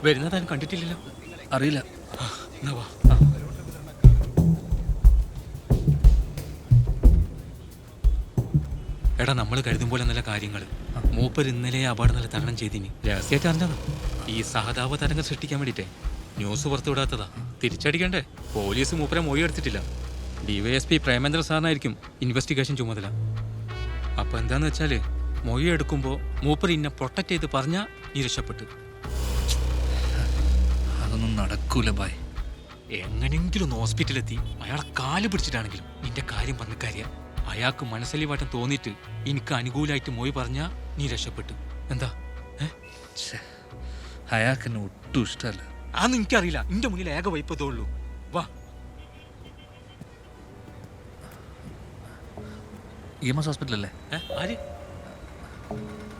വരുന്നതാരും കണ്ടിട്ടില്ലല്ലോ. അറിയില്ല. എടാ, നമ്മൾ കരുതും പോലെ നല്ല കാര്യങ്ങൾ മൂപ്പർ ഇന്നലെ അപകടം നല്ല തരണം ചെയ്തിനി. രഹസ്യമായിട്ട് അറിഞ്ഞതാ. ഈ സഹതാപ തരംഗം സൃഷ്ടിക്കാൻ വേണ്ടിട്ടേ ന്യൂസ് പുറത്തു വിടാത്തതാ. തിരിച്ചടിക്കണ്ടേ? പോലീസ് മൂപ്പരെ മൊഴി എടുത്തിട്ടില്ല. DYSP പ്രേമേന്ദ്ര സാറിനായിരിക്കും ഇൻവെസ്റ്റിഗേഷൻ ചുമതല. അപ്പൊ എന്താന്ന് വെച്ചാല് മൊഴി എടുക്കുമ്പോ മൂപ്പർ ഇന്നെ പ്രൊട്ടക്ട് ചെയ്ത് പറഞ്ഞാ നീ രക്ഷപ്പെട്ടു. അതൊന്നും നടക്കൂല ബായ്. എങ്ങനെങ്കിലും ഒന്ന് ഹോസ്പിറ്റലെത്തി അയാളെ കാല് പിടിച്ചിട്ടാണെങ്കിലും നിന്റെ കാര്യം പറഞ്ഞ കാര്യം അയാൾക്ക് മനസ്സലിവാട്ടം തോന്നിയിട്ട് എനിക്ക് അനുകൂലമായിട്ട് മൊഴി പറഞ്ഞാ നീ രക്ഷപ്പെട്ടു. എന്താ? അയാൾക്ക് എന്നെ ഒട്ടും ഇഷ്ടമല്ല. അതൊന്നും എനിക്കറിയില്ല. നിന്റെ മുന്നിൽ ഏക വൈപ്പതേ ഉള്ളൂ. വാ. EMS ഹോസ്പിറ്റലല്ലേ? ആര്?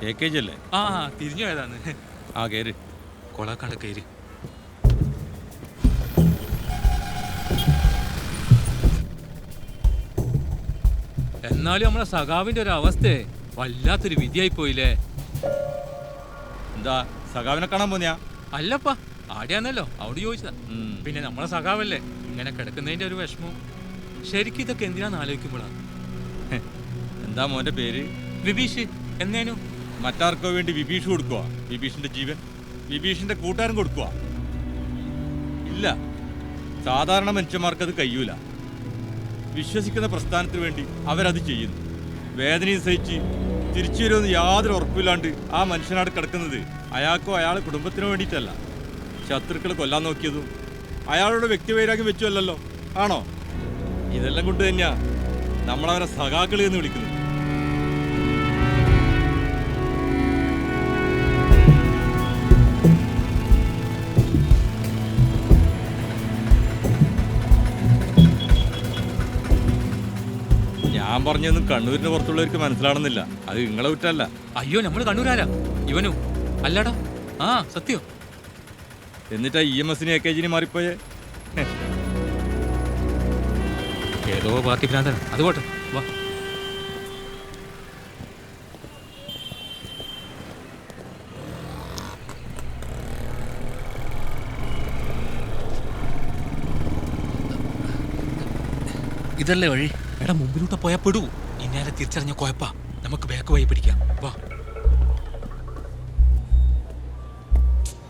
AKG അല്ലേ? ആ, തിരിഞ്ഞു പോയതാന്ന്. ആ, കയറി. കൊളാക്കാണ്ട് കയറി. എന്നാലും നമ്മളെ സഖാവിന്റെ ഒരു അവസ്ഥയെ വല്ലാത്തൊരു വിധിയായി പോയില്ലേ. എന്താ സഖാവിനെ കാണാൻ പോന്നെയാ? അല്ലപ്പാ, ആടെയാന്നല്ലോ അവിടെ ചോദിച്ചതാ. പിന്നെ നമ്മളെ സഖാവല്ലേ ഇങ്ങനെ കിടക്കുന്നതിന്റെ ഒരു വിഷമവും. ശരിക്കും ഇതൊക്കെ എന്തിനാന്ന് ആലോചിക്കുമ്പോഴാണ്. എന്താ മോന്റെ പേര്? വിഭീഷ്. എന്നേനു മറ്റാർക്കോ വേണ്ടി വിഭീഷ് കൊടുക്കുക? വിഭീഷിന്റെ ജീവൻ വിഭീഷിന്റെ കൂട്ടുകാരൻ കൊടുക്കുക? ഇല്ല, സാധാരണ മനുഷ്യന്മാർക്കത് കഴിയൂല. വിശ്വസിക്കുന്ന പ്രസ്ഥാനത്തിന് വേണ്ടി അവരത് ചെയ്യുന്നു. വേദനയും സഹിച്ച് തിരിച്ചു വരുമെന്ന് യാതൊരു ഉറപ്പില്ലാണ്ട് ആ മനുഷ്യനാട് കിടക്കുന്നത് അയാൾക്കോ അയാളെ കുടുംബത്തിനോ വേണ്ടിയിട്ടല്ല. ശത്രുക്കളെ കൊല്ലാൻ നോക്കിയതും അയാളുടെ വ്യക്തിവൈരാഗ്യം വെച്ചുമല്ലല്ലോ, ആണോ? ഇതെല്ലാം കൊണ്ട് തന്നെയാ നമ്മളവരെ സഖാക്കളി എന്ന് വിളിക്കുന്നത്. ഞാൻ പറഞ്ഞൊന്നും കണ്ണൂരിന് പുറത്തുള്ളവർക്ക് മനസ്സിലാണെന്നില്ല. അത് നിങ്ങളെ കുറ്റല്ല. അയ്യോ, നമ്മൾ കണ്ണൂരാരാ? ഇവനു അല്ലടാ. ആ, സത്യം. എന്നിട്ടാ EMSന് AKGന് മാറിപ്പോയേ. ഏതോ പാർട്ടി ഭ്രാന്തൻ. അത് പോട്ടെ, വാ. ഇതല്ലേ വഴി? എടാ, മുമ്പിലൂടെ പോയാ പെടൂ. ഇന്നേരെ തിരിച്ചറിഞ്ഞ കുഴപ്പാ. നമുക്ക് ബാക്ക് വഴി പിടിക്കാം. വാ.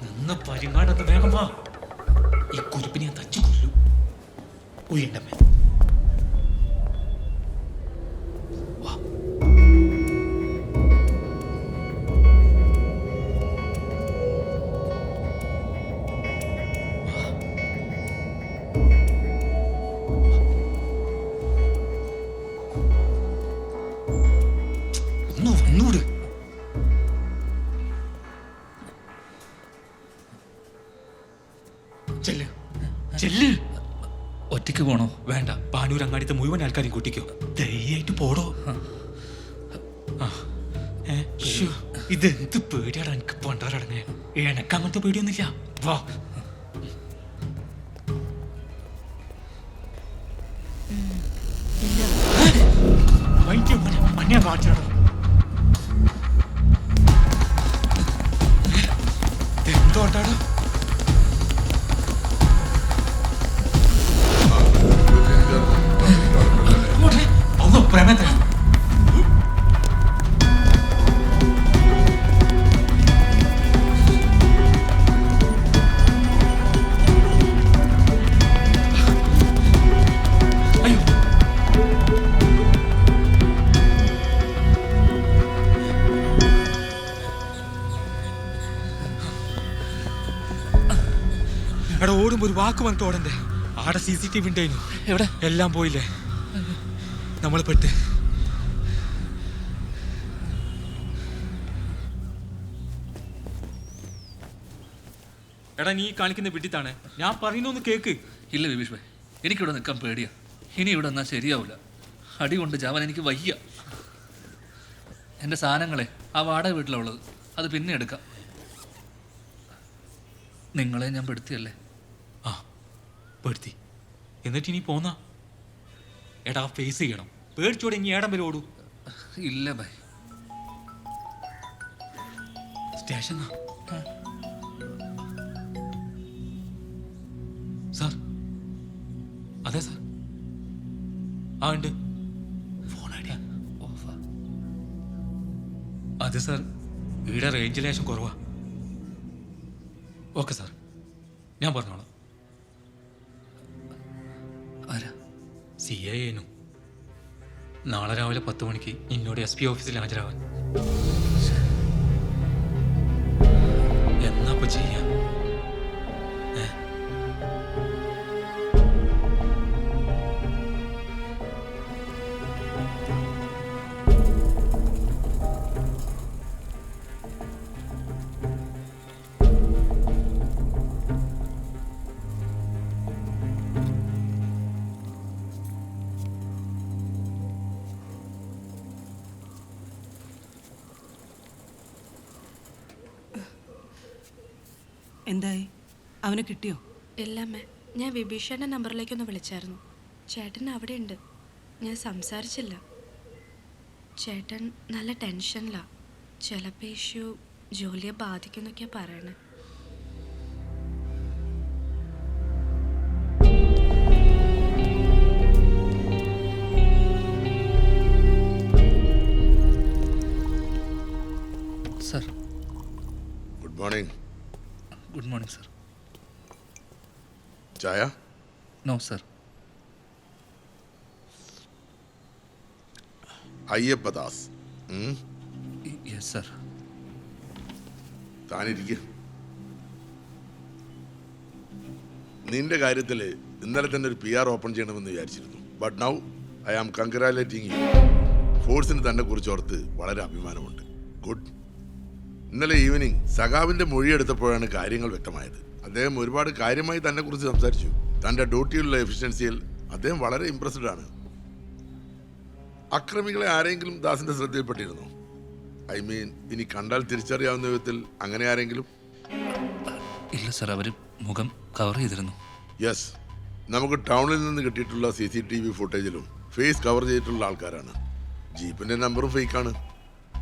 നിന്ന് പരിങ്ങാടത്ത് വേഗം വാ. ഈ കുരുപ്പിനെ ഞാൻ തച്ചു കൊല്ലു. ഉയണ്ടമ്മേ. വാ. ഒന്നൂട്. ചെല്ല് ചെല്ല്. ഒറ്റയ്ക്ക് പോണോ? വേണ്ട, പാനൂർ അങ്ങാടിത്തെ മുഴുവൻ ആൾക്കാരെയും കൂട്ടിക്കോ. ധൈര്യമായിട്ട് പോടോ. ഇതെന്ത് പേടിയാടാ എനിക്ക് പണ്ടാറടങ്ങേ. എനക്ക് അങ്ങനത്തെ പേടിയൊന്നുമില്ല. വാ. മഞ്ഞ കാണിച്ചാടോ. എന്തോട്ടാടോ? പ്രേമേന്ദ്ര, അയ്യോ. എടാ, ഓടുമ്പോ ഒരു വാക്ക് വന്നിട്ട് ഓടണ്ടേ? ആടെ CCTV ഉണ്ടായിരുന്നു. എവിടെ? എല്ലാം പോയില്ലേ? നമ്മൾ പെട്ട്. എടാ, നീ കാണിക്കുന്ന വിഡിത്താണ്. ഞാൻ പറയുന്നൊന്ന് കേക്ക്. ഇല്ല വിഭീഷ് ഭായ്, എനിക്കിവിടെ നിൽക്കാൻ പേടിയാ. ഇനി ഇവിടെ നിന്നാൽ ശരിയാവില്ല. അടി കൊണ്ട് ചാവാൻ എനിക്ക് വയ്യ. എൻ്റെ സാധനങ്ങളെ ആ വാടക വീട്ടിലാണ് ഉള്ളത്. അത് പിന്നെ എടുക്കാം. നിങ്ങളെ ഞാൻ പെടുത്തിയല്ലേ? ആ, പെടുത്തി. എന്നിട്ട് ഇനി പോന്നാ? എടാ, ഫേസ് ചെയ്യണം. പേടിച്ചോടെ ഇനി ഏടം വരെ ഓടൂ. ഇല്ല ഭായ്. Station sir. അതെ സാർ. ആ ഉണ്ട്. ഫോൺ ഐഡിയ ഓഫാ. അതെ സാർ, ഇവിടെ റേഞ്ച് ലേശം കുറവാ. ഓക്കെ സാർ, ഞാൻ പറഞ്ഞോളാം. ആരാ? CI നാളെ രാവിലെ 10 മണിക്ക് എന്നോട് SP ഓഫീസിൽ ഹാജരാവാൻ. എന്നാ ഇപ്പൊ ചെയ്യാ? എന്തായി? അവനെ കിട്ടിയോ? ഇല്ലമ്മേ, ഞാൻ വിഭീഷണന്റെ നമ്പറിലേക്കൊന്ന് വിളിച്ചായിരുന്നു. ചേട്ടൻ അവിടെ ഉണ്ട്. ഞാൻ സംസാരിച്ചില്ല. ചേട്ടൻ നല്ല ടെൻഷനിലാണ്. ചിലപ്പോൾ ഇഷ്യൂ ജോലിയെ ബാധിക്കുന്നൊക്കെയാണ് പറയണേ. Sir. Good morning. Good morning sir. ചായ? No sir. Ayyappadas. Yes sir. താനിരിക്കുക. നിന്റെ കാര്യത്തിൽ ഇന്നലെ തന്നെ ഒരു PR ഓപ്പൺ ചെയ്യണമെന്ന് വിചാരിച്ചിരുന്നു. But now I am congratulating you. ഫോഴ്സിന് തന്നെ കുറിച്ച് ഓർത്ത് വളരെ അഭിമാനമുണ്ട്. ഗുഡ്. ഇന്നലെ ഈവനിങ് സഖാവിൻ്റെ മൊഴിയെടുത്തപ്പോഴാണ് കാര്യങ്ങൾ വ്യക്തമായത്. അദ്ദേഹം ഒരുപാട് കാര്യമായി തന്നെ കുറിച്ച് സംസാരിച്ചു. തൻ്റെ ഡ്യൂട്ടിയിലുള്ള എഫിഷ്യൻസിയിൽ അദ്ദേഹം വളരെ ഇംപ്രസ്ഡ് ആണ്. അക്രമികളെ ആരെങ്കിലും ദാസിൻ്റെ ശ്രദ്ധയിൽപ്പെട്ടിരുന്നോ? ഐ മീൻ, ഇനി കണ്ടാൽ തിരിച്ചറിയാവുന്ന വിധത്തിൽ അങ്ങനെ ആരെങ്കിലും? ഇല്ല സർ, അവർ മുഖം കവർ ചെയ്തിരുന്നു. യെസ്, നമുക്ക് ടൗണിൽ നിന്ന് കിട്ടിയിട്ടുള്ള CCTV ഫുട്ടേജിലും ഫേസ് കവർ ചെയ്തിട്ടുള്ള ആൾക്കാരാണ്. ജീപ്പിൻ്റെ നമ്പറും ഫേക്കാണ്.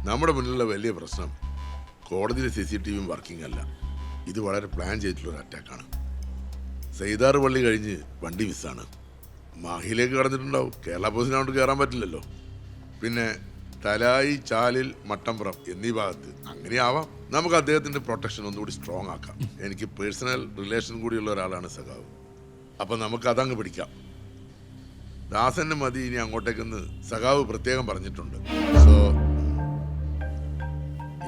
നമ്മുടെ മുന്നിലുള്ള വലിയ പ്രശ്നം കോടതിയിലെ CCTV വർക്കിംഗ് അല്ല. ഇത് വളരെ പ്ലാൻ ചെയ്തിട്ടുള്ളൊരു അറ്റാക്കാണ്. സൈതാറ് പള്ളി കഴിഞ്ഞ് വണ്ടി മിസ്സാണ്. മാഹിയിലേക്ക് കടന്നിട്ടുണ്ടാവും. കേരള പോലീസിനോട് കയറാൻ പറ്റില്ലല്ലോ. പിന്നെ തലായി, ചാലിൽ, മട്ടമ്പുറം എന്നീ ഭാഗത്ത് അങ്ങനെയാവാം. നമുക്ക് അദ്ദേഹത്തിൻ്റെ പ്രൊട്ടക്ഷൻ ഒന്നുകൂടി സ്ട്രോങ് ആക്കാം. എനിക്ക് പേഴ്സണൽ റിലേഷൻ കൂടിയുള്ള ഒരാളാണ് സഖാവ്. അപ്പം നമുക്ക് അതങ്ങ് പിടിക്കാം. ദാസന് മതി ഇനി അങ്ങോട്ടേക്കെന്ന് സഖാവ് പ്രത്യേകം പറഞ്ഞിട്ടുണ്ട്. So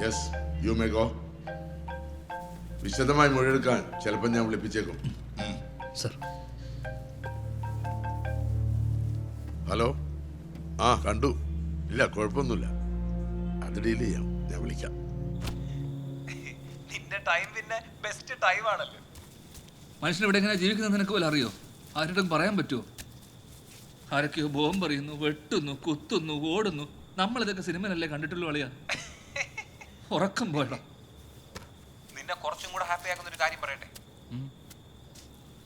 yes, you may go. വിശദമായി മൊഴിയെടുക്കാൻ ചിലപ്പോൾ ഞാൻ വിളിപ്പിച്ചേക്കും. സർ. ഹലോ. ആ, കണ്ടു. ഇല്ല, കുഴപ്പമൊന്നുമില്ല. അത് ഡീൽ ചെയ്യാം. ഞാൻ വിളിക്കാം. നിന്റെ ടൈം പിന്നെ ബെസ്റ്റ് ടൈം ആണല്ലോ. മനുഷ്യൻ ഇവിടെ എങ്ങനെ ജീവിക്കുന്നത് നിനക്ക് പോലും അറിയോ? ആരുടെ പറയാൻ പറ്റുമോ? ആരൊക്കെയോ ബോംബ് എറിയുന്നു, വെട്ടുന്നു, കുത്തുന്നു, ഓടുന്നു. നമ്മളിതൊക്കെ സിനിമയിലല്ലേ കണ്ടിട്ടുള്ളൂ കളിയാ. ഉറക്കം പോയടാ. നിന്നെ കുറച്ചും കൂടെ ഹാപ്പി ആക്കുന്ന ഒരു കാര്യം പറയട്ടെ.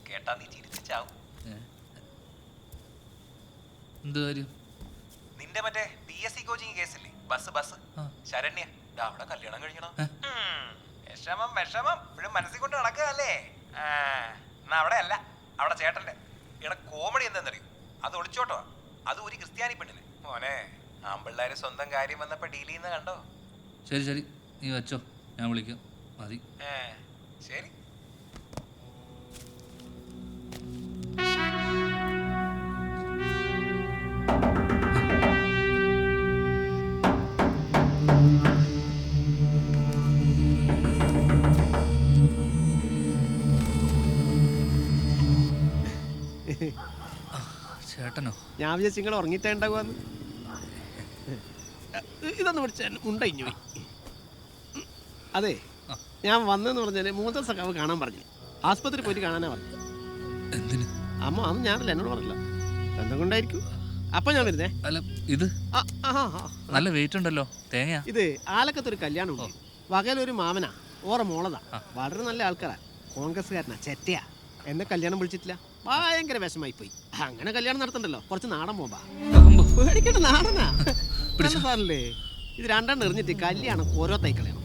കേട്ടാ നീ ചിരിച്ചാവും. എന്ത് കാര്യം? നിന്റെ മറ്റേ PSC കോച്ചിങ് കേസില്ലേ? ബസ് ശരണ്യ അവിടെ കല്യാണം കഴിക്കണം. വിഷമം ഇപ്പോഴും മനസ്സിൽ കൊണ്ട് നടക്കുകയല്ലേ? എന്നാ അവിടെ അല്ല, അവിടെ ചേട്ടന്റെ. ഇവിടെ കോമഡി എന്താണെന്നറിയും? അത് ഒളിച്ചോട്ടോ. അത് ഒരു ക്രിസ്ത്യാനി പെണ്ണിന്. മോനെ, ആമ്പിള്ളേര് സ്വന്തം കാര്യം വന്നപ്പോ ഡീൽ ചെയ്യുന്ന കണ്ടോ? ശരി, നീ വെച്ചോ, ഞാൻ വിളിക്കാം. മതി. ശരി. ചേട്ടനോ? ഞാൻ വിചാരിച്ചു നിങ്ങൾ ഉറങ്ങിയിട്ടേ ഉണ്ടാകുമെന്ന്. ഇതൊന്ന് പിടിച്ചാൽ ഉണ്ടഴിഞ്ഞു പോയി. അതെ, ഞാൻ വന്നെന്ന് പറഞ്ഞാൽ മൂത്ത സഖാവ് കാണാൻ പറഞ്ഞു. ആസ്പത്രി പോയിട്ട് കാണാനാ പറഞ്ഞു. എന്തിന്? അമ്മ അന്ന് ഞാനല്ല, എന്നോട് പറഞ്ഞില്ല. ബന്ധം കൊണ്ടായിരിക്കും. അപ്പൊ ഞാൻ വരുന്നേ. അല്ല, ഇത് നല്ല വെയിറ്റ് ഉണ്ടല്ലോ. തേങ്ങ. ഇത് ആലക്കത്തൊരു കല്യാണം ഉണ്ട്. വകയിലൊരു മാമനാ, ഓറ മോളതാ. വളരെ നല്ല ആൾക്കാരാ. കോൺഗ്രസ്സുകാരനാ, ചെറ്റയാ. എന്നെ കല്യാണം വിളിച്ചിട്ടില്ല. ഭയങ്കര വിഷമായി പോയി. അങ്ങനെ കല്യാണം നടത്തണ്ടല്ലോ, കുറച്ച് നാടൻ പോകാ. പേടിക്കണ്ട, നാടനാ സാറല്ലേ. ഇത് രണ്ടെണ്ണം എറിഞ്ഞിട്ട് കല്യാണം ഓരോ തൈ കളയണം.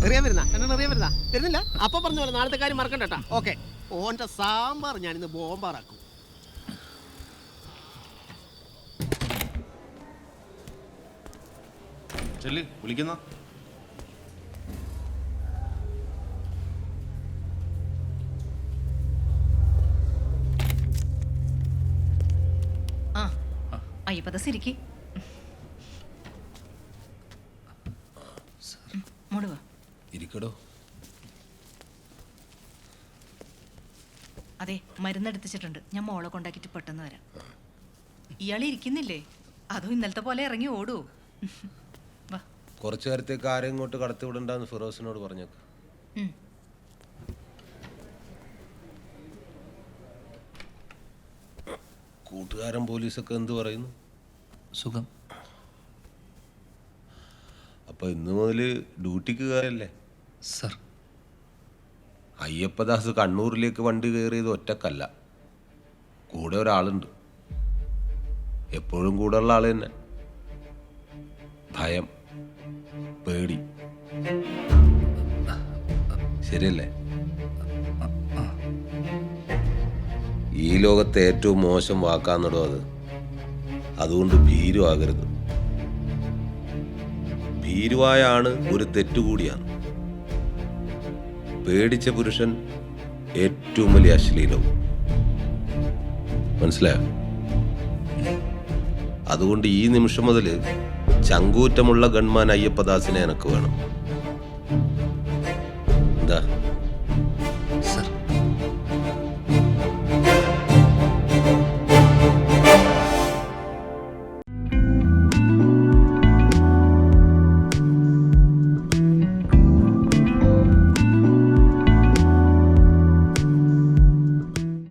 എറിയാൻ വരുന്ന കണ്ണൻ എറിയാൻ വരുന്ന വരുന്നില്ല അപ്പൊ പറഞ്ഞ പോലെ നാളത്തെ കാര്യം മറക്കണ്ടട്ടാ. ഓക്കെ, ഓന്റെ സാമ്പാർ ഞാനിന്ന് ബോംബാറാക്കും. ചെല്ലി വിളിക്കുന്ന ആ അയ്യപ്പത സിരിക്കി മുടുവാ ഇരിക്കടോ. അതെ, മരുന്നെടുത്തിട്ടുണ്ട്. ഞാൻ മോളെ കൊണ്ടാക്കിട്ട് പെട്ടെന്ന് വരാം. ഇയാൾ ഇരിക്കുന്നില്ലേ? അതോ ഇന്നലത്തെ പോലെ ഇറങ്ങി ഓടൂ? വാ. കുറച്ചു നേരത്തേക്ക് ആരെയും ഇങ്ങോട്ട് കടത്തി വിടണ്ടെന്ന് ഫിറോസിനോട് പറഞ്ഞേക്ക്. ഉം. കൂട്ടുകാരൻ പോലീസൊക്കെ എന്ത് പറയുന്നു? സുഖം. അപ്പൊ ഇന്ന് മുതൽ ഡ്യൂട്ടിക്ക് കയറല്ലേ? സർ, അയ്യപ്പദാസ് കണ്ണൂരിലേക്ക് വണ്ടി കയറിയത് ഒറ്റക്കല്ല, കൂടെ ഒരാളുണ്ട്. എപ്പോഴും കൂടെ ഉള്ള ആള് തന്നെ. ഭയം, പേടി. ശരിയല്ലേ? ഈ ലോകത്തെ ഏറ്റവും മോശം വാക്കാന്നിടോ അത്. അതുകൊണ്ട് ഭീരുവാകരുത്. ഭീരുവായ ആണ് ഒരു തെറ്റുകൂടിയാണ്. പേടിച്ച പുരുഷൻ ഏറ്റവും വലിയ അശ്ലീലവും. മനസ്സിലായോ? അതുകൊണ്ട് ഈ നിമിഷം മുതൽ ചങ്കൂറ്റമുള്ള ഗൺമാൻ അയ്യപ്പദാസിനെ എനക്ക് വേണം. എന്താ?